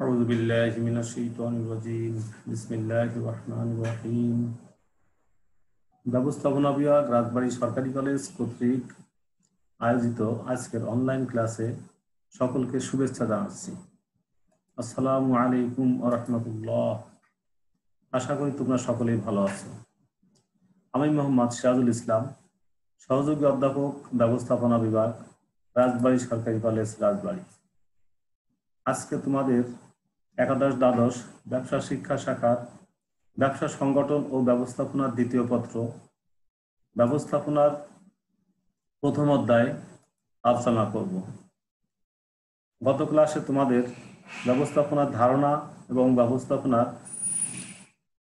আউযু বিল্লাহি মিনাশ শাইতানির রাজীম। বিসমিল্লাহির রহমানির রহিম। ব্যবস্থাপনা বিভাগ রাজবাড়ী সরকারি কলেজ কর্তৃক আয়োজিত আজকের অনলাইন ক্লাসে সকলকে শুভেচ্ছা জানাচ্ছি। আসসালামু আলাইকুম ওয়া রাহমাতুল্লাহ। আশা করি তোমরা সকলেই ভালো আছো। আমি মোহাম্মদ সিরাজুল ইসলাম, সহযোগী অধ্যাপক, ব্যবস্থাপনা বিভাগ, রাজবাড়ী সরকারি কলেজ, রাজবাড়ী। আজকে তোমাদের একাদশ দ্বাদশ ব্যবসা শিক্ষা শাখার ব্যবসা সংগঠন ও ব্যবস্থাপনার দ্বিতীয় পত্র ব্যবস্থাপনার প্রথম অধ্যায় আলোচনা করব। গত ক্লাসে তোমাদের ব্যবস্থাপনার ধারণা এবং ব্যবস্থাপনার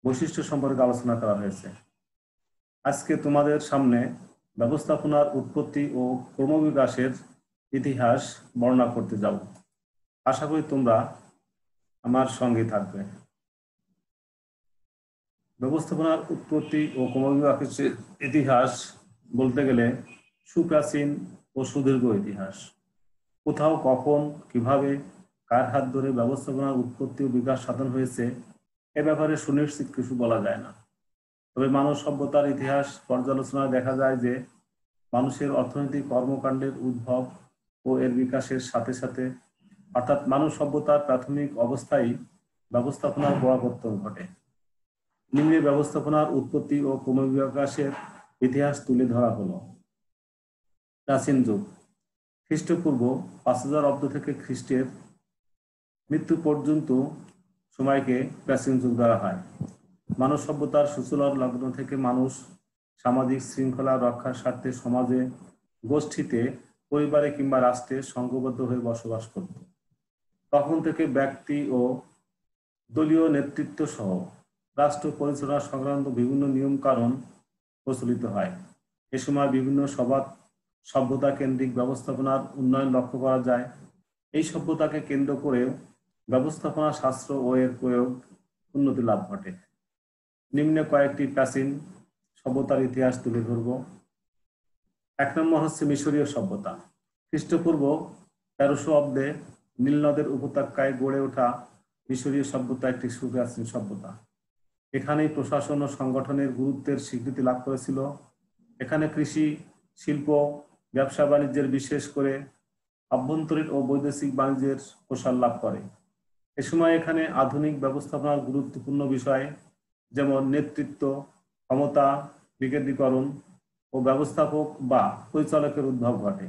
বৈশিষ্ট্য সম্পর্কে আলোচনা করা হয়েছে। আজকে তোমাদের সামনে ব্যবস্থাপনার উৎপত্তি ও ক্রমবিকাশের ইতিহাস বর্ণনা করতে যাব। আশা করি তোমরা আমার সঙ্গে থাকবে। ব্যবস্থাপনার উৎপত্তি ও ক্রমবিকাশের ইতিহাস বলতে গেলে সুপ্রাচীন ও সুদীর্ঘ ইতিহাস। কোথাও, কখন, কিভাবে, কার হাত ধরে ব্যবস্থাপনার উৎপত্তি ও বিকাশ সাধন হয়েছে এ ব্যাপারে সুনিশ্চিত কিছু বলা যায় না। তবে মানব সভ্যতার ইতিহাস পর্যালোচনায় দেখা যায় যে মানুষের অর্থনৈতিক কর্মকাণ্ডের উদ্ভব ও এর বিকাশের সাথে সাথে, অর্থাৎ মানব সভ্যতার প্রাথমিক অবস্থায় ব্যবস্থাপনার পরিবর্তন ঘটে। নিম্নে ব্যবস্থাপনার উৎপত্তি ও ক্রমবিকাশের ইতিহাস তুলে ধরা হলো। প্রাচীন যুগ, খ্রিস্টপূর্ব 5000 অব্দ থেকে খ্রিস্টের মৃত্যু পর্যন্ত সময়কে প্রাচীন যুগ ধরা হয়। মানব সভ্যতার সূচনার লগ্ন থেকে মানুষ সামাজিক শৃঙ্খলা রক্ষার স্বার্থে সমাজে, গোষ্ঠীতে, পরিবারে কিংবা রাষ্ট্রে সংঘবদ্ধ হয়ে বসবাস করত। তখন থেকে ব্যক্তি ও দলীয় নেতৃত্ব সহ রাষ্ট্র পরিচালনা সংক্রান্ত বিভিন্ন নিয়ম কানুন প্রচলিত হয়। এ সময় বিভিন্ন সভ্যতা কেন্দ্রিক ব্যবস্থাপনার উন্নয়ন লক্ষ্য করা যায়। এই সভ্যতাকে কেন্দ্র করে ব্যবস্থাপনা শাস্ত্র ও এর প্রয়োগ উন্নতি লাভ ঘটে। নিম্নে কয়েকটি প্রাচীন সভ্যতার ইতিহাস তুলে ধরব। 1 নম্বর হচ্ছে মিশরীয় সভ্যতা। খ্রিস্টপূর্ব 1300 অব্দে নীল নদের উপত্যকায় গড়ে ওঠা মিশরীয় সভ্যতা একটি সুপ্রাচীন সভ্যতা। এখানেই প্রশাসন ও সংগঠনের গুরুত্বের স্বীকৃতি লাভ করেছিল। এখানে কৃষি, শিল্প, ব্যবসা বাণিজ্যের, বিশেষ করে আভ্যন্তরীণ ও বৈদেশিক বাণিজ্যের প্রসার লাভ করে। এ সময় এখানে আধুনিক ব্যবস্থাপনার গুরুত্বপূর্ণ বিষয় যেমন নেতৃত্ব, ক্ষমতা বিকেন্দ্রীকরণ ও ব্যবস্থাপক বা পরিচালকের উদ্ভব ঘটে।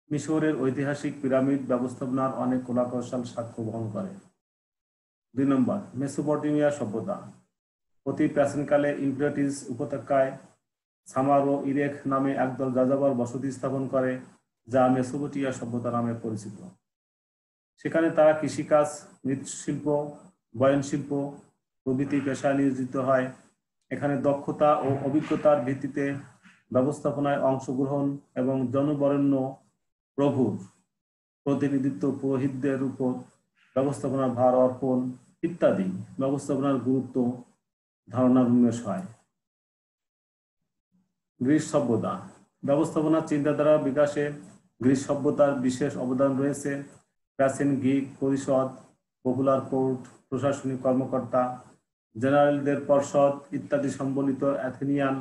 মিশরের ঐতিহাসিক পিরামিড ব্যবস্থাপনার অনেক কলাকৌশল সাক্ষ্য বহন করে। 2 নম্বর, মেসোপটেমিয়া সভ্যতা। অতি প্রাচীনকালে ইউফ্রেটিস উপত্যকায় সামার ও ইরেক নামে একদল যাযাবর বসতি স্থাপন করে, যা মেসোপটেমিয়া সভ্যতা নামে পরিচিত। সেখানে তারা কৃষিকাজ, মৃৎশিল্প, বয়নশিল্প প্রভৃতি পেশায় নিয়োজিত হয়। এখানে দক্ষতা ও অভিজ্ঞতার ভিত্তিতে ব্যবস্থাপনায় অংশগ্রহণ এবং জনবরেণ্য প্রভুর প্রতিনিধিত্ব, পুরোহিতদের উপর ব্যবস্থাপনার ভার অর্পণ ইত্যাদি ব্যবস্থাপনার গুরুত্ব ধারণার উন্মেষ হয়। গ্রিস সভ্যতা। ব্যবস্থাপনার চিন্তাধারা বিকাশে গ্রিস সভ্যতার বিশেষ অবদান রয়েছে। প্রাচীন গ্রিক পরিষদ, পপুলার কোর্ট, প্রশাসনিক কর্মকর্তা, জেনারেলদের পর্ষদ ইত্যাদি সম্বলিত অ্যাথেনিয়ান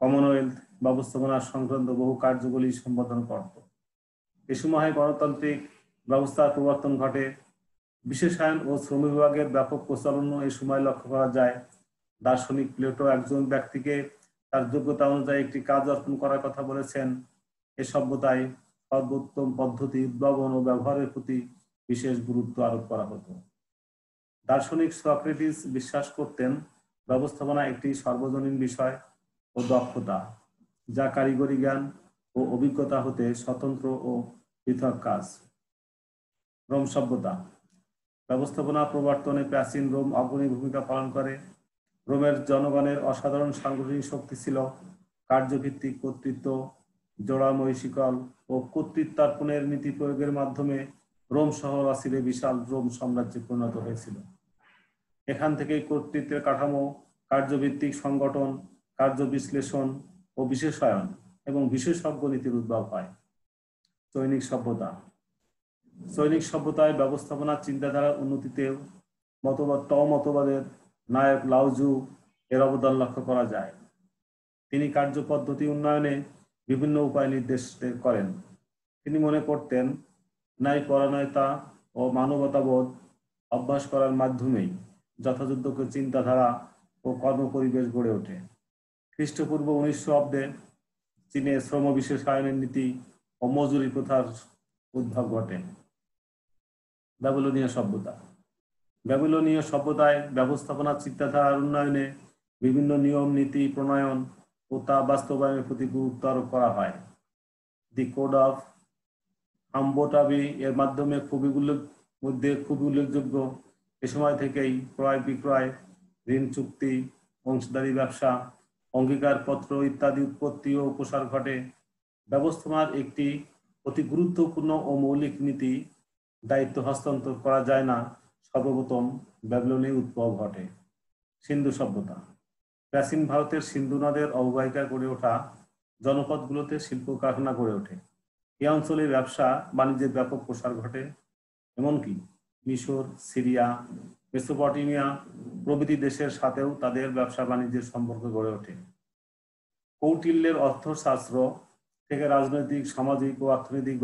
কমনওয়েলথ ব্যবস্থাপনা সংক্রান্ত বহু কার্যগুলি সম্পাদন করত। এ সময় গণতান্ত্রিক ব্যবস্থার প্রবর্তন ঘটে। বিশেষায়ন ও শ্রম বিভাগের ব্যাপক প্রচলন এই সময় লক্ষ্য করা যায়। দার্শনিক প্লেটো একজন ব্যক্তিকে তার যোগ্যতা অনুযায়ী একটি কাজ অর্পণ করার কথা বলেছেন। এ সভ্যতায় সর্বোত্তম পদ্ধতি উদ্ভাবন ও ব্যবহারের প্রতি বিশেষ গুরুত্ব আরোপ করা হতো। দার্শনিক সক্রেটিস বিশ্বাস করতেন ব্যবস্থাপনা একটি সর্বজনীন বিষয় ও দক্ষতা, যা কারিগরি জ্ঞান ও অভিজ্ঞতা হতে স্বতন্ত্র ও পৃথক কাজ। রোম সভ্যতা। ব্যবস্থাপনা প্রবর্তনে প্রাচীন রোম অগ্রণী ভূমিকা পালন করে। রোমের জনগণের অসাধারণ সাংগঠনিক শক্তি ছিল। কার্যভিত্তিক কর্তৃত্ব, জোড়া মহিষিকল ও কর্তৃত্বার্পণের নীতি প্রয়োগের মাধ্যমে রোম শহর অচিরে বিশাল রোম সাম্রাজ্যে পরিণত হয়েছিল। এখান থেকেই কর্তৃত্বের কাঠামো, কার্যভিত্তিক সংগঠন, কার্য বিশ্লেষণ ও বিশেষায়ন এবং বিশেষজ্ঞ নীতির উদ্ভব হয়। চৈনিক সভ্যতা। সৈনিক সভ্যতায় ব্যবস্থাপনার চিন্তাধারার উন্নতিতেও মতবাদের নায়ক লাওজু এর অবদান লক্ষ্য করা যায়। তিনি কার্যপদ্ধতি উন্নয়নে বিভিন্ন উপায় নির্দেশ করেন। তিনি মনে করতেন ন্যায়পরায়ণতা ও মানবতাবোধ অভ্যাস করার মাধ্যমেই যথাযোগ্য চিন্তাধারা ও কর্মপরিবেশ গড়ে ওঠে। খ্রিস্টপূর্ব 1900 অব্দে চীনে শ্রম বিশেষায়নের নীতি ও মজুরি প্রথার উদ্ভব ঘটে। ব্যাবিলনীয় সভ্যতা। ব্যাবিলনীয় সভ্যতায় ব্যবস্থাপনা চিন্তাধারার উন্নয়নে বিভিন্ন নিয়ম নীতি প্রণয়ন ও তা বাস্তবায়নের প্রতি গুরুত্ব আরোপ করা হয়। দি কোড অফ হাম্বোটাবি এর মাধ্যমে খুবই উল্লেখযোগ্য। এ সময় থেকেই ক্রয় বিক্রয়, ঋণ চুক্তি, অংশীদারি ব্যবসা, অঙ্গীকারপত্র ইত্যাদি উৎপত্তি ও প্রসার ঘটে। ব্যবস্থাপনার একটি অতি গুরুত্বপূর্ণ ও মৌলিক নীতি দায়িত্ব হস্তান্তর করা যায় না সর্বপ্রথম ব্যাবিলনে উদ্ভব ঘটে। সিন্ধু সভ্যতা। প্রাচীন ভারতের সিন্ধু নদের অববাহিকায় গড়ে ওঠা জনপদগুলোতে শিল্প কারখানা গড়ে ওঠে। এই অঞ্চলে ব্যবসা বাণিজ্যের ব্যাপক প্রসার ঘটে। এমনকি মিশর, সিরিয়া, মেসোপটেমিয়া প্রভৃতি দেশের সাথেও তাদের ব্যবসা বাণিজ্যের সম্পর্ক গড়ে ওঠে। কৌটিল্যের অর্থশাস্ত্র থেকে রাজনৈতিক, সামাজিক ও অর্থনৈতিক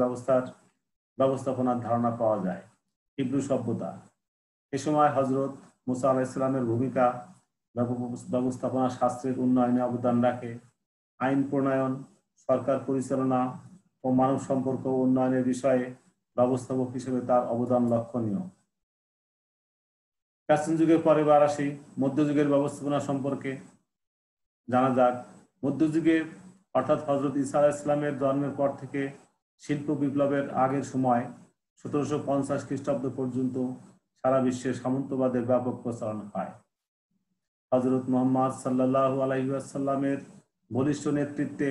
ব্যবস্থাপনার ধারণা পাওয়া যায়। হিব্রু সভ্যতা। এ সময় হযরত মুসা আলাইহিস সালামের ভূমিকা ব্যবস্থাপনা শাস্ত্রের উন্নয়নে অবদান রাখে। আইন প্রণয়ন, সরকার পরিচালনা ও মানব সম্পর্ক উন্নয়নের বিষয়ে ব্যবস্থাপক হিসেবে তার অবদান লক্ষণীয়। প্রাচীন যুগের পরে এবার আসি মধ্যযুগের ব্যবস্থাপনা সম্পর্কে জানা যাক। মধ্যযুগে অর্থাৎ হযরত ঈসা আলাইহিস সালামের জন্মের পর থেকে শিল্প বিপ্লবের আগের সময় 1750 খ্রিস্টাব্দ পর্যন্ত সারা বিশ্বে সামন্তবাদের ব্যাপক প্রচলন হয়। হযরত মুহাম্মদ সাল্লাল্লাহু আলাইহি ওয়াসাল্লামের বলিষ্ঠ নেতৃত্বে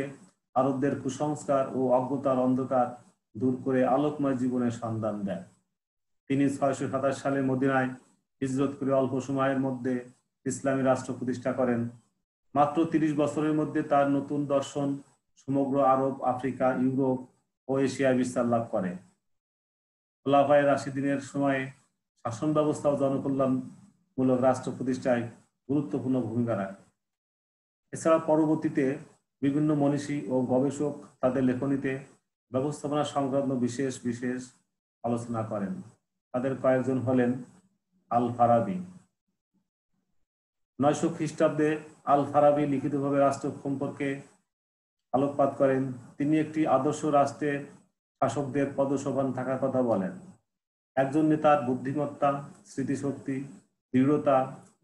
আরবদের কুসংস্কার ও অজ্ঞতার অন্ধকার দূর করে আলোকময় জীবনের সন্ধান দেন। তিনি 627 সালে মদিনায় হিজরত করে অল্প সময়ের মধ্যে ইসলামী রাষ্ট্র প্রতিষ্ঠা করেন। মাত্র 30 বছরের মধ্যে তার নতুন দর্শন সমগ্র আরব, আফ্রিকা, ইউরোপ ও এশিয়ায় বিস্তার লাভ করে। খোলাফায়ে রাশিদিনের সময়ে শাসন ব্যবস্থা ও জনকল্যাণমূলক রাষ্ট্র প্রতিষ্ঠায় গুরুত্বপূর্ণ ভূমিকা রাখে। এছাড়া পরবর্তীতে বিভিন্ন মনীষী ও গবেষক তাদের লেখনীতে ব্যবস্থাপনা সংক্রান্ত বিশেষ আলোচনা করেন। তাদের কয়েকজন হলেন আল ফারাবি। 900 খ্রিস্টাব্দে আল ফারাবি লিখিতভাবে রাষ্ট্র সম্পর্কে আলোকপাত করেন। তিনি একটি আদর্শ রাষ্ট্রে শাসকদের পদসোপান থাকার কথা বলেন। একজন নেতার বুদ্ধিমত্তা, স্মৃতিশক্তি, দৃঢ়তা,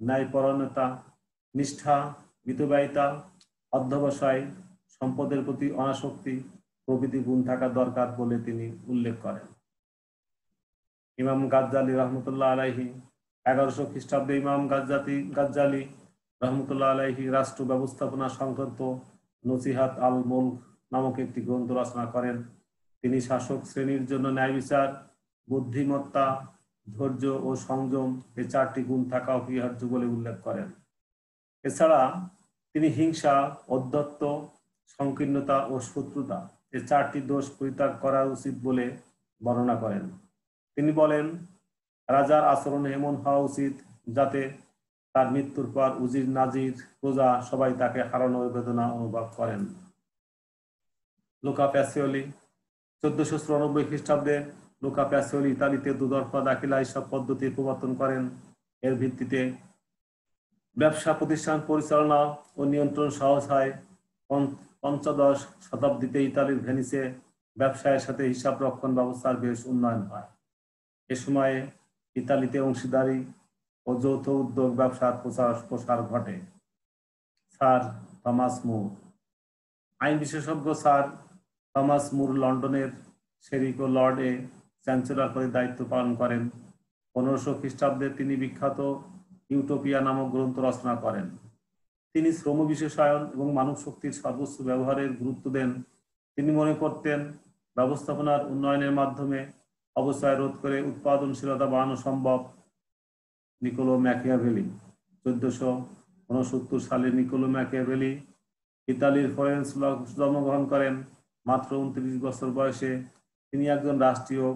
ন্যায়পরায়ণতা, নিষ্ঠা, মিতব্যয়িতা, অধ্যবসায়, সম্পদের প্রতি অনাসক্তি প্রভৃতি গুণ থাকা দরকার বলে তিনি উল্লেখ করেন। ইমাম গাজ্জালি রহমতুল্লাহ আলাইহি 1100 খ্রিস্টাব্দে ইমাম গাজ্জালি রহমতুল্লাহ আলাইহি রাষ্ট্র ব্যবস্থাপনা সংক্রান্ত নসিহাত আল মুলক নামক একটি গ্রন্থ রচনা করেন। তিনি শাসক শ্রেণীর জন্য ন্যায় বিচার, বুদ্ধিমত্তা, ধৈর্য ও সংযম এই 4টি গুণ থাকা অপরিহার্য বলে উল্লেখ করেন। এছাড়া তিনি হিংসা, ঔদ্ধত্য, সংকীর্ণতা ও শত্রুতা এই 4টি দোষ পরিত্যাগ করা উচিত বলে বর্ণনা করেন। তিনি বলেন, রাজার আচরণ এমন হওয়া উচিত যাতে তার মৃত্যুর পর উজির, নাজির, প্রজা সবাই তাকে হারানোর বেদনা অনুভব করেন। লুকা প্যাসিওলি 1494 খ্রিস্টাব্দে লুকা প্যাসিওলি ইতালিতে দুদর্ফা দাখিলা এইসব পদ্ধতির প্রবর্তন করেন। এর ভিত্তিতে ব্যবসা প্রতিষ্ঠান পরিচালনা ও নিয়ন্ত্রণ সহজ হয়। 15 শতাব্দীতে ইতালির ভেনিসে ব্যবসায়ের সাথে হিসাব রক্ষণ ব্যবস্থার বেশ উন্নয়ন হয়। এ সময়ে ইতালিতে অংশীদারি ও যৌথ উদ্যোগ ব্যবসার প্রসার ঘটে। স্যার থমাস মুর। আইন বিশেষজ্ঞ স্যার থমাস মুর লন্ডনের শেরিক ও লর্ডে চ্যান্সেলর পদে দায়িত্ব পালন করেন। 1500 খ্রিস্টাব্দে তিনি বিখ্যাত ইউটোপিয়া নামক গ্রন্থ রচনা করেন। তিনি শ্রম বিশেষায়ন এবং মানব শক্তির সর্বোচ্চ ব্যবহারের গুরুত্ব দেন। তিনি মনে করতেন ব্যবস্থাপনার উন্নয়নের মাধ্যমে অবচয় রোধ করে উৎপাদনশীলতা বাড়ানো সম্ভব। নিকোলো ম্যাকিয়াভেলি 1469 সালে নিকোলো ম্যাকিয়াভেলি ইতালির ফ্লোরেন্সে জন্মগ্রহণ করেন। মাত্র 29 বছর বয়সে তিনি একজন রাষ্ট্রীয়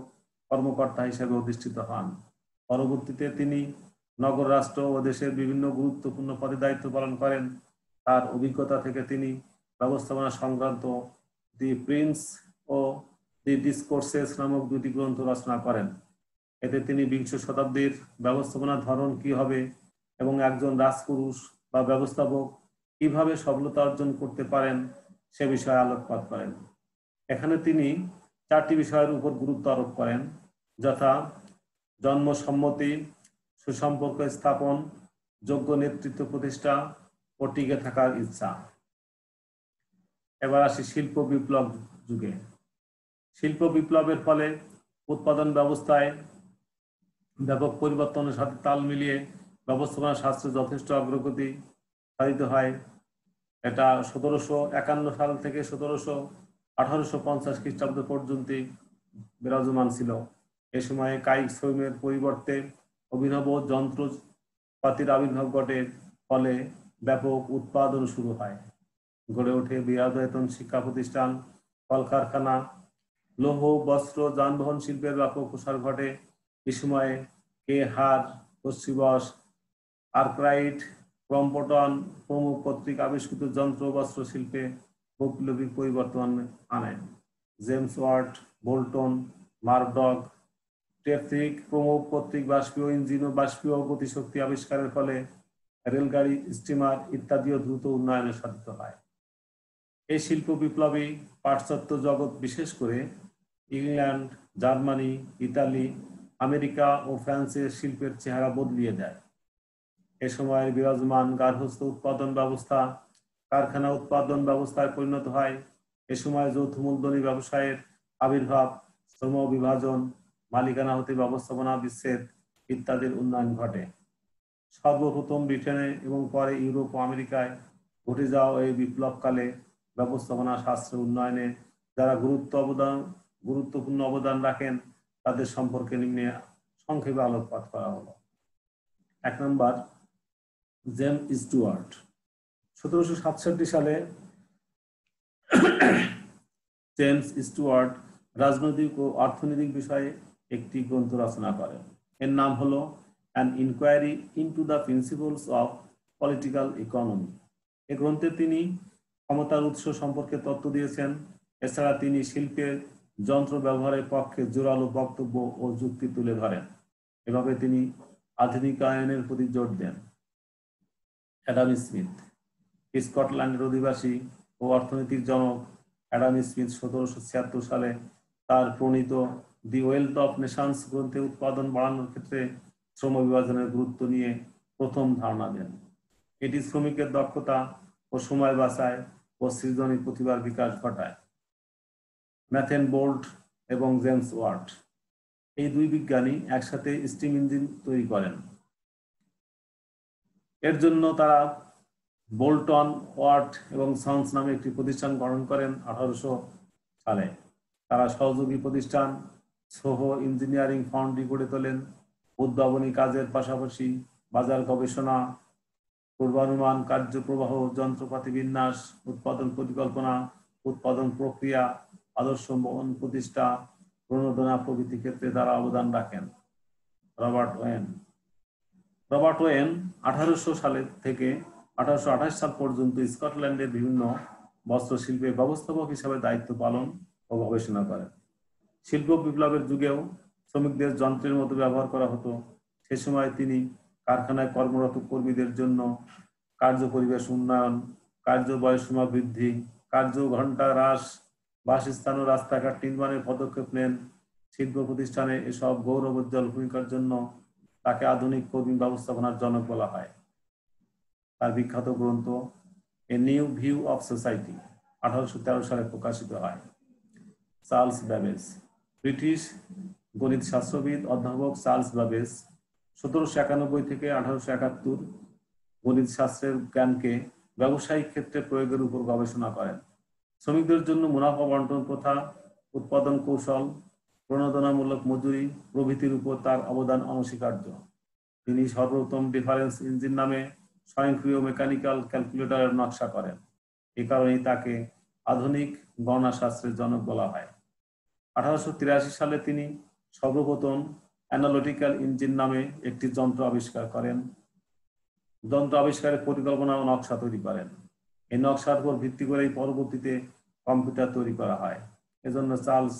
কর্মকর্তা হিসেবে অধিষ্ঠিত হন। পরবর্তীতে তিনি নগর রাষ্ট্র ও দেশের বিভিন্ন গুরুত্বপূর্ণ পদে দায়িত্ব পালন করেন। তার অভিজ্ঞতা থেকে তিনি ব্যবস্থাপনা সংক্রান্ত দি প্রিন্স ও দি ডিসকোর্সেস নামক দুটি গ্রন্থ রচনা করেন। এতে তিনি বিংশ শতাব্দীর ব্যবস্থাপনার ধরন কি হবে এবং একজন রাজপুরুষ বা ব্যবস্থাপক কিভাবে সফলতা অর্জন করতে পারেন সে বিষয়ে আলোকপাত করেন। এখানে তিনি 4টি বিষয়ের উপর গুরুত্ব আরোপ করেন, যথা জন্মসম্মতি, সুসম্পর্ক স্থাপন, যোগ্য নেতৃত্ব প্রতিষ্ঠা ও টিকে থাকার ইচ্ছা। এবার আসি শিল্প বিপ্লব যুগে। শিল্প বিপ্লবের ফলে উৎপাদন ব্যবস্থায় ব্যাপক পরিবর্তনের সাথে তাল মিলিয়ে ব্যবস্থাপনা শাস্ত্রে যথেষ্ট অগ্রগতি সাধিত হয়। এটা 1751 সাল থেকে 1850 খ্রিস্টাব্দ পর্যন্ত বিরাজমান ছিল। এ সময়ে কায়িক শ্রমের পরিবর্তে অভিনব যন্ত্রপাতির আবির্ভাব ঘটে, ফলে ব্যাপক উৎপাদন শুরু হয়। গড়ে ওঠে বৃহদায়তন শিক্ষা প্রতিষ্ঠান, কলকারখানা, লৌহ, বস্ত্র, যানবাহন শিল্পের ব্যাপক প্রসার ঘটে। এই সময়ে কেহার, তস্সিবস, আর্করাইট, ক্রম্পটন প্রমুখ কর্তৃক আবিষ্কৃত যন্ত্র বস্ত্র শিল্পে বৈপ্লবিক পরিবর্তন আনে। জেমস ওয়াট, বোল্টন, মারডক, টেফ্রিক প্রমুখ কর্তৃক বাষ্পীয় ইঞ্জিন ও বাষ্পীয় গতিশক্তি আবিষ্কারের ফলে রেলগাড়ি, স্টিমার ইত্যাদিও দ্রুত উন্নয়নে সাধিত হয়। এই শিল্প বিপ্লবী পাশ্চাত্য জগৎ, বিশেষ করে ইংল্যান্ড, জার্মানি, ইতালি, আমেরিকা ও ফ্রান্সের শিল্পের চেহারা বদলিয়ে দেয়। এ সময়ের বিরাজমান গার্হস্থ্য উৎপাদন ব্যবস্থা কারখানা উৎপাদন ব্যবস্থায় পরিণত হয়। এ সময় যৌথ মূলধনী ব্যবসায়ের আবির্ভাব, শ্রম বিভাজন, মালিকানা হতে ব্যবস্থাপনা বিচ্ছেদ ইত্যাদির উন্নয়ন ঘটে। সর্বপ্রথম ব্রিটেনে এবং পরে ইউরোপ ও আমেরিকায় ঘটে যাওয়া এই বিপ্লবকালে ব্যবস্থাপনা শাস্ত্রের উন্নয়নে যারা গুরুত্বপূর্ণ অবদান রাখেন তাদের সম্পর্কে নিম্নে সংক্ষেপে আলোকপাত করা হলো। 1 নম্বর, জেমস স্টুয়ার্ট। 1767 সালে জেমস স্টুয়ার্ট রাজনৈতিক ও অর্থনৈতিক বিষয়ে একটি গ্রন্থ রচনা করেন। এর নাম হলো an inquiry into the principles of political economy. এই গ্রন্থে তিনি ক্ষমতার উৎস সম্পর্কে তথ্য দিয়েছেন। এছাড়া তিনি শিল্পের যন্ত্র ব্যবহারের পক্ষে জোরালো বক্তব্য ও যুক্তি তুলে ধরেন। এভাবে তিনি আধুনিকায়নের প্রতি জোর দেন। অ্যাডাম স্মিথ, স্কটল্যান্ডের অধিবাসী ও অর্থনৈতিক জনক অ্যাডাম স্মিথ 1776 সালে তার প্রণীত দি ওয়েলথ অফ নেশনস গ্রন্থে উৎপাদন বাড়ানোর ক্ষেত্রে শ্রম বিভাজনের গুরুত্ব নিয়ে প্রথম ধারণা দেন। এটি শ্রমিকের দক্ষতা ও সময় বাঁচায় ও সৃজনী প্রতিভার বিকাশ ঘটায়। ম্যাথেন বোল্ট এবং জেমস ওয়াট, এই দুই বিজ্ঞানী একসাথে স্টিম ইঞ্জিন তৈরি করেন। এর জন্য তারা বোল্টন, ওয়াট এবং সন্স নামে একটি প্রতিষ্ঠান গঠন করেন 1800 সালে। তারা সহযোগী প্রতিষ্ঠান সোহো ইঞ্জিনিয়ারিং ফাউন্ডারি গড়ে তোলেন। উদ্ভাবনী কাজের পাশাপাশি বাজার গবেষণা, পূর্বানুমান, কার্যপ্রবাহ, যন্ত্রপাতি বিন্যাস, উৎপাদন পরিকল্পনা, উৎপাদন প্রক্রিয়া, আদর্শ বহন প্রতিষ্ঠা, প্রণোদনা প্রভৃতি ক্ষেত্রে তারা অবদান রাখেন। রবার্ট ওয়েন 1800 সালের থেকে 1828 সাল পর্যন্ত স্কটল্যান্ডের বিভিন্ন বস্ত্র শিল্পে ব্যবস্থাপক হিসাবে দায়িত্ব পালন ও গবেষণা করেন। শিল্প বিপ্লবের যুগেও শ্রমিকদের যন্ত্রের মতো ব্যবহার করা হতো। সে সময় তিনি কারখানায় কর্মরত কর্মীদের জন্য কার্য পরিবেশ উন্নয়ন, কার্য বয়সসীমা বৃদ্ধি, কার্য ঘণ্টা হ্রাস, বাসস্থান ও রাস্তাঘাট নির্মাণের পদক্ষেপ নেন। শিল্প প্রতিষ্ঠানে এসব গৌরবোজ্জ্বল ভূমিকার জন্য তাকে আধুনিক কর্মী ব্যবস্থাপনার জনক বলা হয়। তার বিখ্যাত গ্রন্থ a new view of society 1813 সালে প্রকাশিত হয়। চার্লস ব্যাবেজ, ব্রিটিশ গণিত শাস্ত্রবিদ অধ্যাপক চার্লস ব্যাবেজ 1791 থেকে 1871 গণিত শাস্ত্রের জ্ঞানকে ব্যবসায়িক ক্ষেত্রে প্রয়োগের উপর গবেষণা করেন। শ্রমিকদের জন্য মুনাফা বন্টন প্রথা, উৎপাদন কৌশল, প্রণোদনামূলক মজুরি প্রভৃতির উপর তার অবদান অনস্বীকার্য। তিনি সর্বপ্রথম ডিফারেন্স ইঞ্জিন নামে স্বয়ংক্রিয় মেকানিক্যাল ক্যালকুলেটরের নকশা করেন। এই কারণেই তাকে আধুনিক গণনা শাস্ত্রের জনক বলা হয়। 1883 সালে তিনি সর্বপ্রথম অ্যানালিটিক্যাল ইঞ্জিন নামে একটি যন্ত্র আবিষ্কার করেন। যন্ত্র আবিষ্কারের পরিকল্পনা ও নকশা তৈরি করেন। এই নকশার উপর ভিত্তি করেই পরবর্তীতে কম্পিউটার তৈরি করা হয়। এজন্য চার্লস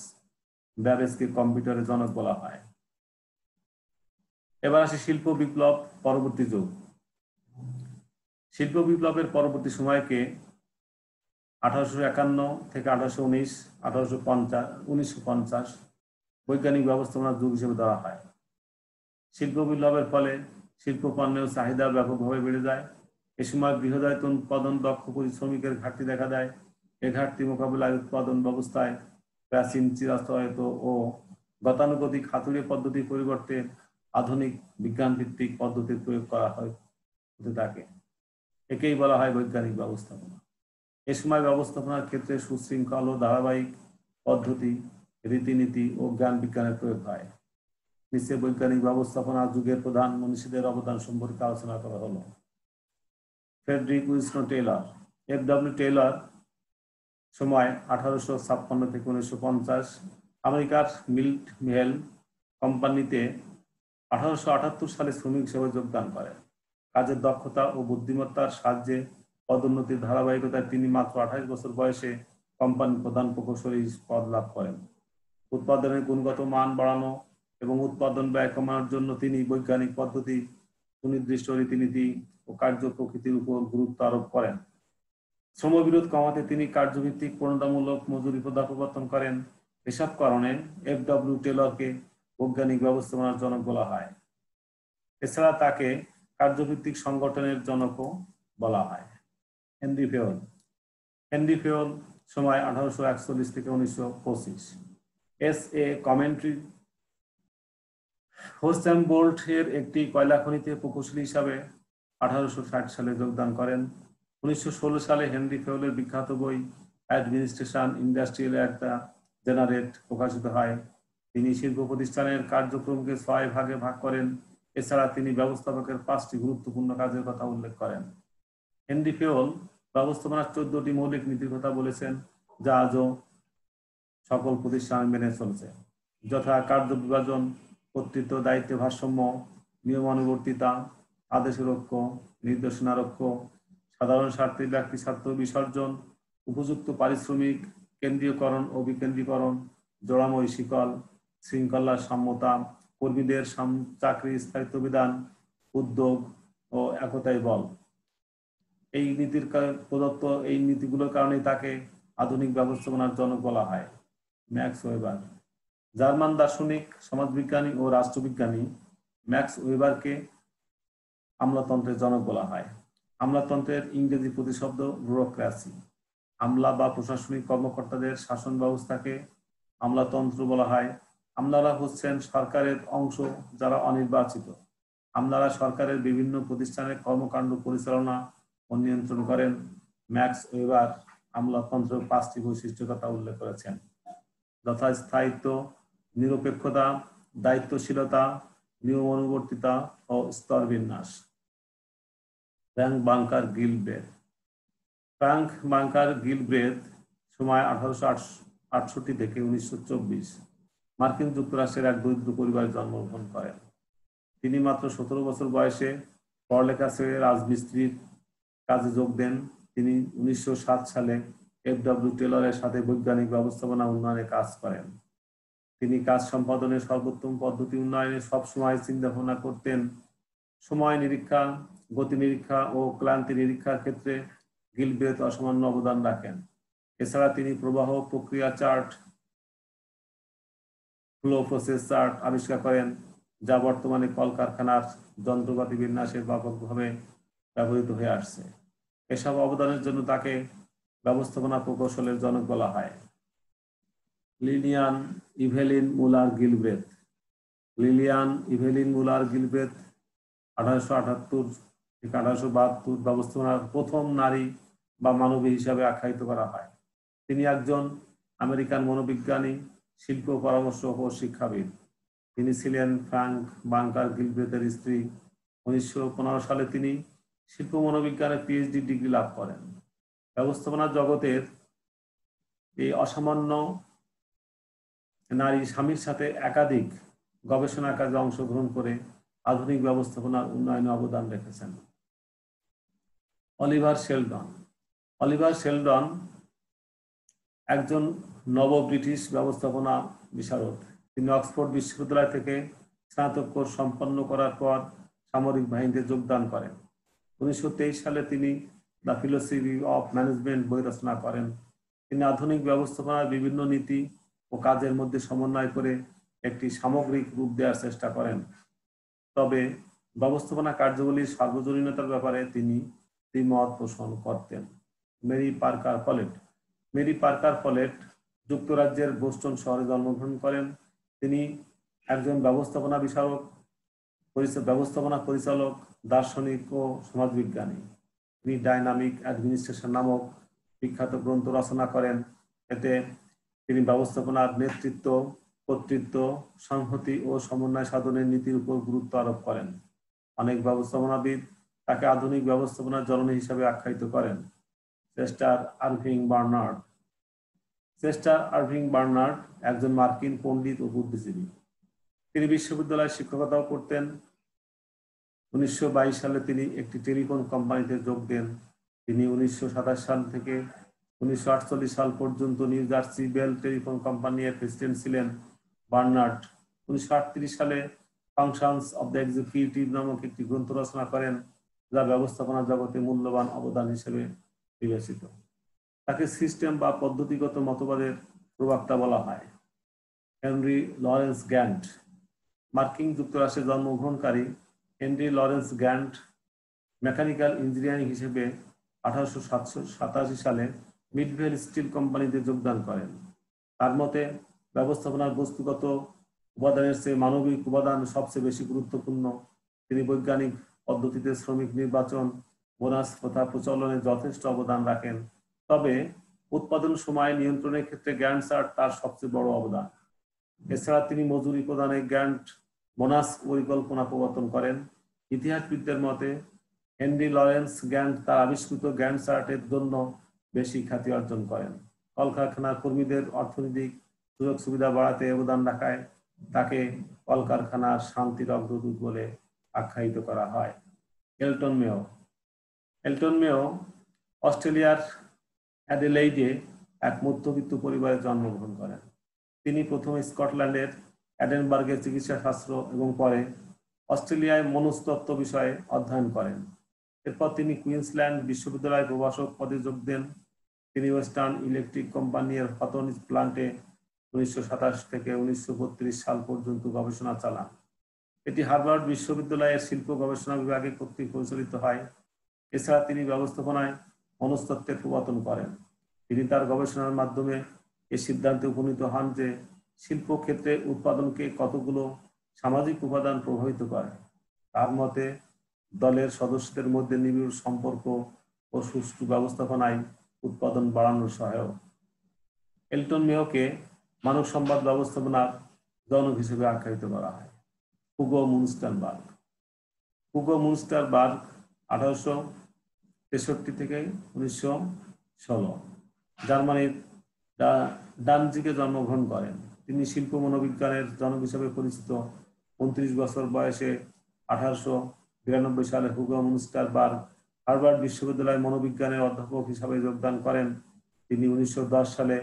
ব্যাবেজকে কম্পিউটারের জনক বলা হয়। এবার আসি শিল্প বিপ্লব পরবর্তী যুগ। শিল্প বিপ্লবের পরবর্তী সময়কে 1851 থেকে 1819, 1950 বৈজ্ঞানিক ব্যবস্থাপনার যুগ হিসেবে ধরা হয়। শিল্প বিপ্লবের ফলে শিল্প পণ্যের চাহিদা ব্যাপকভাবে বেড়ে যায়। এ সময় বৃহদায়তন উৎপাদন, দক্ষ শ্রমিকের ঘাটতি দেখা দেয়। এ ঘাটতি মোকাবিলায় উৎপাদন ব্যবস্থায় প্রাচীন চিরায়ত ও গতানুগতিক হাতুড়ি পদ্ধতির পরিবর্তে আধুনিক বিজ্ঞান ভিত্তিক পদ্ধতির প্রয়োগ করা হতে থাকে। একেই বলা হয় বৈজ্ঞানিক ব্যবস্থাপনা। এ সময় ব্যবস্থাপনার ক্ষেত্রে সুশৃঙ্খল ও ধারাবাহিক পদ্ধতি, রীতিনীতি ও জ্ঞান বিজ্ঞানের প্রয়োগ হয়। নিচে বৈজ্ঞানিক ব্যবস্থাপনা যুগের প্রধান মনীষীদের অবদান সম্পর্কে আলোচনা করা হলো। Frederick Winston Taylor, FW. Taylor সময় 1856 থেকে 1950, আমেরিকার মিল্ট মিহেল কোম্পানিতে 1878 সালে শ্রমিক হিসেবে যোগদান করেন। কাজের দক্ষতা ও বুদ্ধিমত্তার সাহায্যে পদোন্নতির ধারাবাহিকতায় তিনি মাত্র 28 বছর বয়সে কোম্পানির প্রধান প্রকৌশলী পদ লাভ করেন। উৎপাদনের গুণগত মান বাড়ানো এবং উৎপাদন ব্যয় কমানোর জন্য তিনি বৈজ্ঞানিক পদ্ধতি, সুনির্দিষ্ট রীতিনীতি ও কার্য প্রকৃতির উপর গুরুত্ব আরোপ করেন। শ্রমবিরোধ কমাতে তিনি কার্যভিত্তিক প্রণোদনামূলক মজুরি প্রবর্তন করেন। এসব কারণে এফ.ডব্লিউ. টেইলরকে বৈজ্ঞানিক ব্যবস্থাপনার জনক বলা হয়। এছাড়া তাকে কার্যভিত্তিক সংগঠনের জনকও বলা হয়। হেনরি ফেওল, সময় 1841 থেকে 1925। এস.এ. কমেন্ট্রি হোস্টেমবোল্ট এর একটি কয়লা খনিতে প্রকৌশলী হিসাবে 1860 সালে যোগদান করেন। 1916 সালে হেনরি ফেওলের বিখ্যাত বই administration industrial at the generate প্রকাশিত হয়। তিনি শিল্প প্রতিষ্ঠানের কার্যক্রমকে 6 ভাগে ভাগ করেন। এছাড়া তিনি ব্যবস্থাপকের 5টি গুরুত্বপূর্ণ কাজের কথা উল্লেখ করেন। হেনরি ফেওল ব্যবস্থাপনার 14টি মৌলিক নীতির কথা বলেছেন, যা আজও সকল প্রতিষ্ঠান মেনে চলছে, যথা কার্য বিভাজন, কর্তৃত্ব দায়িত্ব ভারসাম্য, নিয়মানুবর্তিতা, আদেশরক্ষ, নির্দেশনারক্ষ, সাধারণ স্বার্থে ব্যক্তি স্বার্থ বিসর্জন, উপযুক্ত পারিশ্রমিক, কেন্দ্রীয়করণ ও বিকেন্দ্রীকরণ, জোড়াময় শিকল, শৃঙ্খলা সাম্যতা, কর্মীদের চাকরি স্থায়িত্ব বিধান, উদ্যোগ ও একতাই বল। এই নীতির প্রদত্ত এই নীতিগুলোর কারণে তাকে আধুনিক ব্যবস্থাপনার জনক বলা হয়। ম্যাক্স ওয়েবার, জার্মান দার্শনিক, সমাজবিজ্ঞানী ও রাষ্ট্রবিজ্ঞানী ম্যাক্স ওয়েবারকে আমলাতন্ত্রের জনক বলা হয়। আমলাতন্ত্রের ইংরেজি প্রতিশব্দ ব্যুরোক্রেসি। আমলা বা প্রশাসনিক কর্মকর্তাদের শাসন ব্যবস্থাকে আমলাতন্ত্র বলা হয়। আমলারা হচ্ছেন সরকারের অংশ যারা অনির্বাচিত। আমলারা সরকারের বিভিন্ন প্রতিষ্ঠানের কর্মকাণ্ড পরিচালনা ও নিয়ন্ত্রণ করেন। ম্যাক্স ওয়েবার আমলাতন্ত্রের 5টি বৈশিষ্ট্যের কথা উল্লেখ করেছেন, যথা স্থায়িত্ব, নিরপেক্ষতা, দায়িত্বশীলতা, নিয়ম অনুবর্তিতা ও স্তর বিন্যাস। ফ্রাঙ্ক বাংকার গিলব্রেথ সময় 1868 থেকে 1924 মার্কিন যুক্তরাষ্ট্রের এক দরিদ্র পরিবারে জন্মগ্রহণ করেন। তিনি মাত্র 17 বছর বয়সে পড়ালেখা ছেড়ে রাজমিস্ত্রির কাজে যোগ দেন। তিনি 1907 সালে এফ.ডব্লিউ. টেইলরের সাথে বৈজ্ঞানিক ব্যবস্থাপনা উন্নয়নে কাজ করেন। তিনি কাজ সম্পাদনের সর্বোত্তম পদ্ধতি উন্নয়নে সবসময় চিন্তা ভাবনা করতেন। সময় নিরীক্ষা, গতি নিরীক্ষা ও ক্লান্তি নিরীক্ষার ক্ষেত্রে গিলব্রেথ অসামান্য অবদান রাখেন। এছাড়া তিনি প্রবাহ প্রক্রিয়া চার্ট, ফ্লো প্রসেস চার্ট আবিষ্কার করেন, যা বর্তমানে কলকারখানার যন্ত্রপাতি বিন্যাসে ব্যাপকভাবে ব্যবহৃত হয়ে আসছে। এসব অবদানের জন্য তাকে ব্যবস্থাপনা প্রকৌশলের জনক বলা হয়। লিলিয়ান ইভেলিন মুলার গিলব্রেথ, 1878 থেকে 1872 ব্যবস্থাপনার প্রথম নারী বা মানবী হিসাবে আখ্যায়িত করা হয়। তিনি একজন আমেরিকান মনোবিজ্ঞানী, শিল্প পরামর্শক ও শিক্ষাবিদ। তিনি ছিলেন ফ্রাঙ্ক বাংকার গিলব্রেথের স্ত্রী। 1915 সালে তিনি শিল্প মনোবিজ্ঞানে পিএইচডি ডিগ্রি লাভ করেন। ব্যবস্থাপনা জগতের এই অসামান্য নারী স্বামীর সাথে একাধিক গবেষণা কাজে অংশগ্রহণ করে আধুনিক ব্যবস্থাপনার উন্নয়নে অবদান রেখেছেন। Oliver Sheldon. অলিভার শেলডন একজন নব ব্রিটিশ ব্যবস্থাপনা বিশারদ। তিনি অক্সফোর্ড বিশ্ববিদ্যালয় থেকে স্নাতক কোর্স সম্পন্ন করার পর সামরিক বাহিনীতে যোগদান করেন। 1923 সালে তিনি দ্য ফিলোসফি অফ ম্যানেজমেন্ট বই রচনা করেন। তিনি আধুনিক ব্যবস্থাপনার বিভিন্ন নীতি ও কাজের মধ্যে সমন্বয় করে একটি সামগ্রিক রূপ দেওয়ার চেষ্টা করেন। তবে ব্যবস্থাপনা কার্যগুলির সার্বজনীনতার ব্যাপারে তিনি দ্বিমত পোষণ করতেন। Mary Parker Follett. Mary Parker Follett যুক্তরাজ্যের বোস্টন শহরে জন্মগ্রহণ করেন। তিনি একজন ব্যবস্থাপনা বিশারদ, ব্যবস্থাপনা পরিচালক, দার্শনিক ও সমাজবিজ্ঞানী। তিনি ডাইনামিক অ্যাডমিনিস্ট্রেশন নামক বিখ্যাত গ্রন্থ রচনা করেন। এতে তিনি ব্যবস্থাপনার নেতৃত্ব, কর্তৃত্ব, সংহতি ও সমন্বয় সাধনের নীতির উপর গুরুত্ব আরোপ করেন। অনেক ব্যবস্থাপনাবিদ তাকে আধুনিক ব্যবস্থাপনার জননী হিসাবে আখ্যায়িত করেন। Chester Irving Bernard. Chester Irving Bernard একজন মার্কিন পণ্ডিত ও বুদ্ধিজীবী। তিনি বিশ্ববিদ্যালয়ে শিক্ষকতাও করতেন। 1922 সালে তিনি একটি টেলিফোন কোম্পানিতে যোগ দেন। তিনি 1927 সাল থেকে 1948 সাল পর্যন্ত নিউ জার্সি বেল টেলিফোন কোম্পানির প্রেসিডেন্ট ছিলেন। বার্নার্ড 1938 সালে ফাংশনস অব দ্য এক্সিকিউটিভ নামক একটি গ্রন্থ রচনা করেন, যা ব্যবস্থাপনা জগতে মূল্যবান অবদান হিসেবে বিবেচিত। তাকে সিস্টেম বা পদ্ধতিগত মতবাদের প্রবক্তা বলা হয়। Henry Lawrence Gantt. মার্কিন যুক্তরাষ্ট্রে জন্মগ্রহণকারী Henry Lawrence Gantt mechanical engineering হিসেবে 1887 সালে মিডভেল স্টিল কোম্পানিতে যোগদান করেন। তার মতে ব্যবস্থাপনার বস্তুগত উপাদানের চেয়ে মানবিক উপাদান সবচেয়ে বেশি গুরুত্বপূর্ণ। তিনি বৈজ্ঞানিক পদ্ধতিতে শ্রমিক নির্বাচন, বোনাস প্রথা প্রচলনে যথেষ্ট অবদান রাখেন। তবে উৎপাদন সময় নিয়ন্ত্রণের ক্ষেত্রে গ্যান্ট চার্ট তার সবচেয়ে বড় অবদান। এছাড়া তিনি মজুরি প্রদানে গ্যান্ট বোনাস পরিকল্পনা প্রবর্তন করেন। ইতিহাসবিদদের মতে হেনরি লরেন্স গ্যান্ট তার আবিষ্কৃত গ্যান্ট চার্টের জন্য বেশি খ্যাতি অর্জন করেন। কলকারখানার কর্মীদের অর্থনৈতিক সুযোগ সুবিধা বাড়াতে অবদান রাখায় তাকে কলকারখানার শান্তির অগ্রদূত বলে আখ্যায়িত করা হয়। এলটন মেও। এলটন মেও অস্ট্রেলিয়ার অ্যাডিলেইডে এক মধ্যবিত্ত পরিবারে জন্মগ্রহণ করেন। তিনি প্রথমে স্কটল্যান্ডের এডেনবার্গের চিকিৎসা শাস্ত্র এবং পরে অস্ট্রেলিয়ায় মনস্তত্ত্ব বিষয়ে অধ্যয়ন করেন। এরপর তিনি কুইন্সল্যান্ড বিশ্ববিদ্যালয়ে প্রভাষক পদে যোগ দেন। তিনি ওয়েস্টার্ন ইলেকট্রিক কোম্পানির হথর্ন প্ল্যান্টে 1927 থেকে 1932 সাল পর্যন্ত গবেষণা চালান। এটি হার্ভার্ড বিশ্ববিদ্যালয়ের শিল্প গবেষণা বিভাগে কর্তৃক পরিচালিত হয়। এছাড়া তিনি ব্যবস্থাপনায় মনস্তত্ত্বের প্রবর্তন করেন। তিনি তার গবেষণার মাধ্যমে এই সিদ্ধান্তে উপনীত হন যে শিল্প ক্ষেত্রে উৎপাদনকে কতগুলো সামাজিক উপাদান প্রভাবিত করে। তার মতে দলের সদস্যদের মধ্যে নিবিড় সম্পর্ক ও সুষ্ঠু ব্যবস্থাপনায় উৎপাদন বাড়ানোর সহায়ক। এলটন মেওকে মানব সম্পদ ব্যবস্থাপনার জনক হিসেবে আখ্যায়িত করা হয়। হুগো মুনস্টারবার্গ। হুগো মুনস্টারবার্গ 1863 থেকে 1916 জার্মানির ডানজিকে জন্মগ্রহণ করেন। তিনি শিল্প মনোবিজ্ঞানের জনক হিসেবে পরিচিত। 29 বছর বয়সে 1892 সালে হুগো মুনস্টারবার্গ হার্ভার্ড বিশ্ববিদ্যালয়ে মনোবিজ্ঞানের অধ্যাপক হিসাবে যোগদান করেন। তিনি 1910 সালে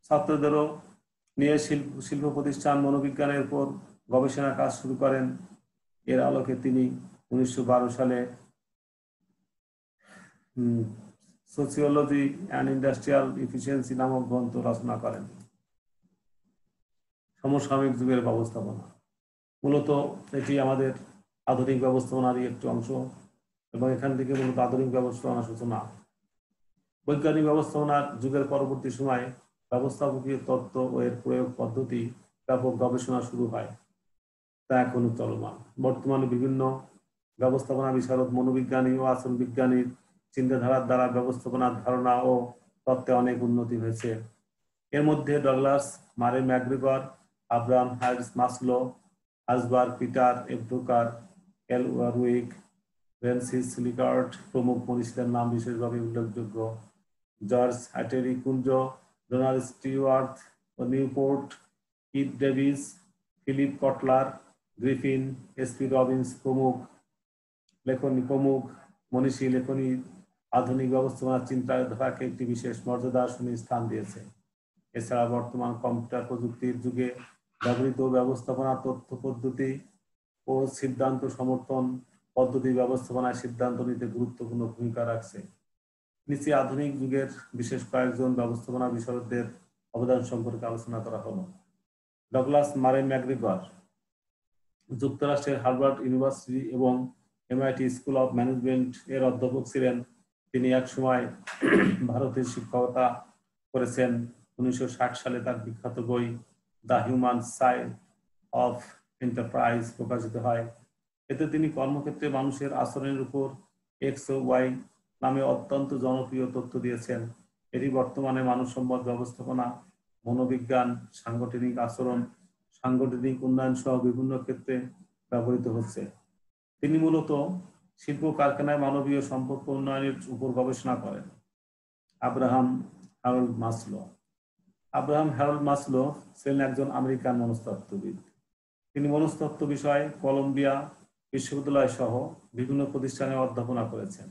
ছাত্রদেরও নিয়ে শিল্প প্রতিষ্ঠান মনোবিজ্ঞানের উপর গবেষণা কাজ শুরু করেন। এর আলোকে তিনি 1912 সালে সোসিওলজি অ্যান্ড ইন্ডাস্ট্রিয়াল এফিসিয়েন্সি নামক গ্রন্থ রচনা করেন। সমসাময়িক যুগের ব্যবস্থাপনা। মূলত এটি আমাদের আধুনিক ব্যবস্থাপনারই একটি অংশ এবং এখান থেকে মূলত আধুনিক ব্যবস্থাপনার সূচনা। বৈজ্ঞানিক ব্যবস্থাপনার যুগের পরবর্তী সময়ে ব্যবস্থাপকীয় তত্ত্ব ও এর প্রয়োগ পদ্ধতি ব্যাপক গবেষণা শুরু হয়, তা এখনো চলমান। বর্তমানে বিভিন্ন ব্যবস্থাপনা বিশারদ, মনোবিজ্ঞানী ও আচরণ বিজ্ঞানীর চিন্তাধারার দ্বারা ব্যবস্থাপনার ধারণা ও তত্ত্বে অনেক উন্নতি হয়েছে। এর মধ্যে ডগলাস, মারে ম্যাকগ্রেগর, আব্রাহাম হার্টজ মাসলো, আসবার্গ, Peter F Drucker, L Urwick, Francis Likert প্রমুখ মনীষীদের নাম বিশেষভাবে উল্লেখযোগ্য। জর্জ হ্যাটেরি কুঞ্জ, ডোনাল্ড স্টিওয়ার্থ, ও Newport, Keith Davis, Philip Kotler, Griffin, SP Robbins প্রমুখ মনীষী লেখনী আধুনিক ব্যবস্থাপনার চিন্তাধারাকে একটি বিশেষ মর্যাদা আসনে স্থান দিয়েছে। এছাড়া বর্তমান কম্পিউটার প্রযুক্তির যুগে ব্যবহৃত ব্যবস্থাপনা তথ্য পদ্ধতি ও সিদ্ধান্ত সমর্থন পদ্ধতি ব্যবস্থাপনায় সিদ্ধান্ত নিতে গুরুত্বপূর্ণ ভূমিকা রাখছে। নিচে আধুনিক যুগের বিশেষ কয়েকজন ব্যবস্থাপনা বিশারদদের অবদান সম্পর্কে আলোচনা করা হলো। ডগলাস মারে ম্যাকগ্রিগর যুক্তরাষ্ট্রের হার্ভার্ড ইউনিভার্সিটি এবং MIT স্কুল অফ ম্যানেজমেন্ট এর অধ্যাপক ছিলেন। তিনি একসময় ভারতের শিক্ষকতা করেছেন। 1960 সালে তার বিখ্যাত বই the human side of enterprise প্রকাশিত হয়। এতে তিনি কর্মক্ষেত্রে মানুষের আচরণের উপর এক্স ও ওয়াই নামে অত্যন্ত জনপ্রিয় তথ্য দিয়েছেন। এটি বর্তমানে মানব সম্পদ ব্যবস্থাপনা, মনোবিজ্ঞান, সাংগঠনিক আচরণ, সাংগঠনিক উন্নয়ন সহ বিভিন্ন ক্ষেত্রে ব্যবহৃত হচ্ছে। তিনি মূলত শিল্প কারখানায় মানবীয় সম্পর্ক উন্নয়নের উপর গবেষণা করেন। আব্রাহাম হ্যারল্ড মাসলো ছিলেন একজন আমেরিকান মনস্তত্ত্ববিদ। তিনি মনস্তত্ত্ব বিষয়ে কলম্বিয়া বিশ্ববিদ্যালয় সহ বিভিন্ন প্রতিষ্ঠানে অধ্যাপনা করেছেন।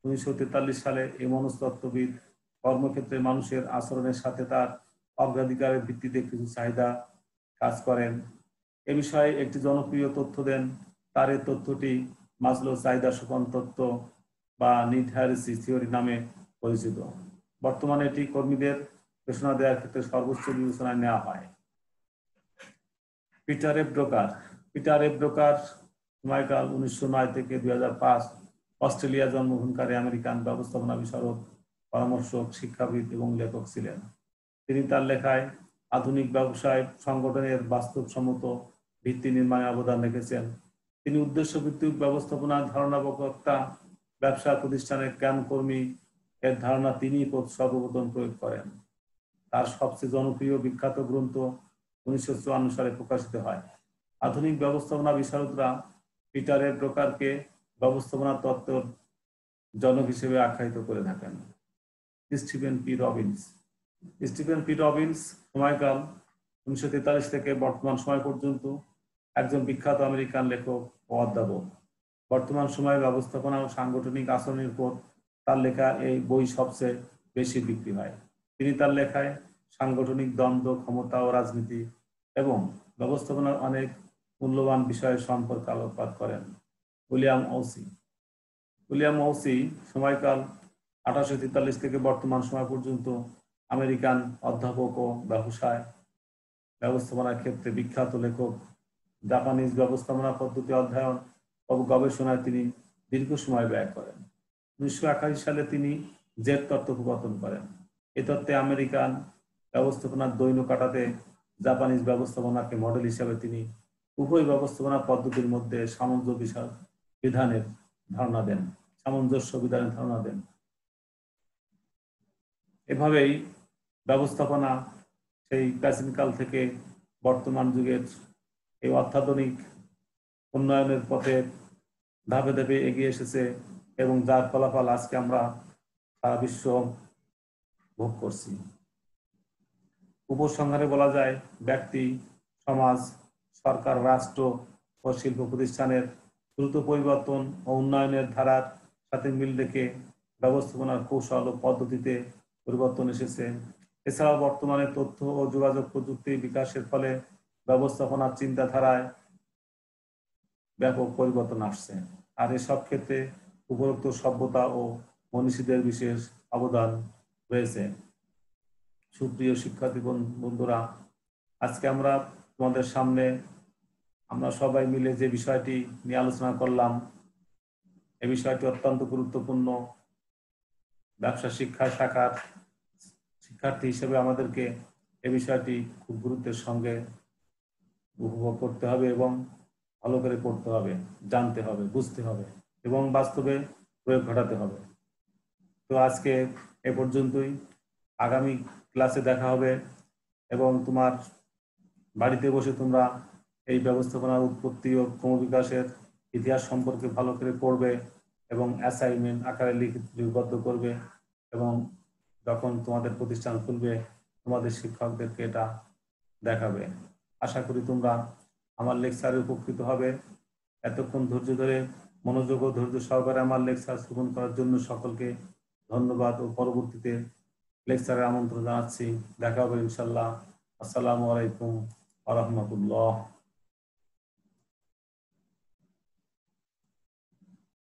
1943 সালে এই মনস্তত্ত্ববিদ কর্মক্ষেত্রে মানুষের আচরণের সাথে তার অগ্রাধিকারের ভিত্তিতে কিছু চাহিদা কাজ করেন। এ বিষয়ে একটি জনপ্রিয় তথ্য দেন। তার এই তথ্যটি মাসলো চাহিদা সোপান তত্ত্ব বা নিড হায়ারার্কি থিওরি নামে পরিচিত। বর্তমানে এটি কর্মীদের ঘোষণা দেওয়ার ক্ষেত্রে সর্বোচ্চ বিবেচনায় নেওয়া হয়। পিটার এফ ব্রোকার সময়কাল 1909 থেকে 2005, অস্ট্রেলিয়া জন্মগ্রহণকারী আমেরিকান ব্যবস্থাপনা বিশারদ, পরামর্শক, শিক্ষাবিদ এবং লেখক ছিলেন। তিনি তার লেখায় আধুনিক ব্যবসায় সংগঠনের বাস্তবসম্মত ভিত্তি নির্মাণে অবদান রেখেছেন। তিনি উদ্দেশ্য ভিত্তিক ব্যবস্থাপনার ধারণা বক্তা ব্যবসা প্রতিষ্ঠানের জ্ঞান কর্মী এর ধারণা তিনি সর্বপ্রথম প্রয়োগ করেন। তার সবচেয়ে জনপ্রিয় বিখ্যাত গ্রন্থ 1954 সালে প্রকাশিত হয়। আধুনিক ব্যবস্থাপনা বিশারদরা পিটার এফ ব্রোকারকে ব্যবস্থাপনা তত্ত্বের জনক হিসেবে আখ্যায়িত করে থাকেন। স্টিফেন পি রবিন্স সময়কাল 1943 থেকে বর্তমান সময় পর্যন্ত একজন বিখ্যাত আমেরিকান লেখক ও অধ্যাপক। বর্তমান সময়ে ব্যবস্থাপনা ও সাংগঠনিক আচরণের উপর তার লেখা এই বই সবচেয়ে বেশি বিক্রি হয়। তিনি তার লেখায় সাংগঠনিক দ্বন্দ্ব, ক্ষমতা ও রাজনীতি এবং ব্যবস্থাপনার অনেক মূল্যবান বিষয়ের সম্পর্কে আলোকপাত করেন। উইলিয়াম ওসি সময়কাল 1843 থেকে বর্তমান সময় পর্যন্ত আমেরিকান অধ্যাপক ও ব্যবস্থাপনার ক্ষেত্রে বিখ্যাত লেখক। জাপানিজ ব্যবস্থাপনা পদ্ধতি অধ্যয়ন ও গবেষণায় তিনি দীর্ঘ সময় ব্যয় করেন। 1981 সালে তিনি জেড তত্ত্ব প্রবর্তন করেন। এই তত্ত্বে আমেরিকান ব্যবস্থাপনার দৈন্য কাটাতে জাপানিজ ব্যবস্থাপনাকে মডেল হিসেবে তিনি উভয় ব্যবস্থাপনা পদ্ধতির মধ্যে সামঞ্জস্য বিধানের ধারণা দেন। এভাবেই ব্যবস্থাপনা সেই প্রাচীনকাল থেকে বর্তমান যুগের এই অত্যাধুনিক উন্নয়নের পথে ধাপে ধাপে এগিয়ে এসেছে এবং যার ফলাফল আজকে আমরা সারা বিশ্ব ভোগ করছি। উপসংহারে বলা যায়, ব্যক্তি, সমাজ, সরকার, রাষ্ট্র ও শিল্প প্রতিষ্ঠানের দ্রুত পরিবর্তন ও উন্নয়নের ধারার সাথে মিল রেখে ব্যবস্থাপনার কৌশল ও পদ্ধতিতে পরিবর্তন এসেছে। এছাড়াও বর্তমানে তথ্য ও যোগাযোগ প্রযুক্তির বিকাশের ফলে ব্যবস্থাপনার চিন্তাধারায় ব্যাপক পরিবর্তন আসছে। আর এসব ক্ষেত্রে উপরোক্ত সভ্যতা ও মনীষীদের বিশেষ অবদান রয়েছে। সুপ্রিয় শিক্ষার্থী বন্ধুরা, আজকে আমরা তোমাদের সামনে আমরা সবাই মিলে যে বিষয়টি নিয়ে আলোচনা করলাম, এই বিষয়টি অত্যন্ত গুরুত্বপূর্ণ। ব্যবসা শিক্ষা শাখার শিক্ষার্থী হিসেবে আমাদেরকে এই বিষয়টি খুব গুরুত্বের সঙ্গে উপভোগ করতে হবে এবং ভালো করে পড়তে হবে, জানতে হবে, বুঝতে হবে এবং বাস্তবে প্রয়োগ ঘটাতে হবে। তো আজকে এ পর্যন্তই। আগামী ক্লাসে দেখা হবে এবং তোমার বাড়িতে বসে তোমরা এই ব্যবস্থাপনার উৎপত্তি ও ক্রমবিকাশের ইতিহাস সম্পর্কে ভালো করে পড়বে এবং অ্যাসাইনমেন্ট আকারে লিপিবদ্ধ করবে এবং যখন তোমাদের প্রতিষ্ঠান খুলবে তোমাদের শিক্ষকদেরকে এটা দেখাবে। আশা করি তোমরা আমার লেকচারে উপকৃত হবে। এতক্ষণ ধৈর্য ধরে মনোযোগ ও ধৈর্য সহকারে আমার লেকচার শ্রবণ করার জন্য সকলকে ধন্যবাদ ও পরবর্তীতে লেকচারের আমন্ত্রণ জানাচ্ছি। দেখা হবে ইনশাল্লাহ। আসসালামু আলাইকুম ওয়া রাহমাতুল্লাহ।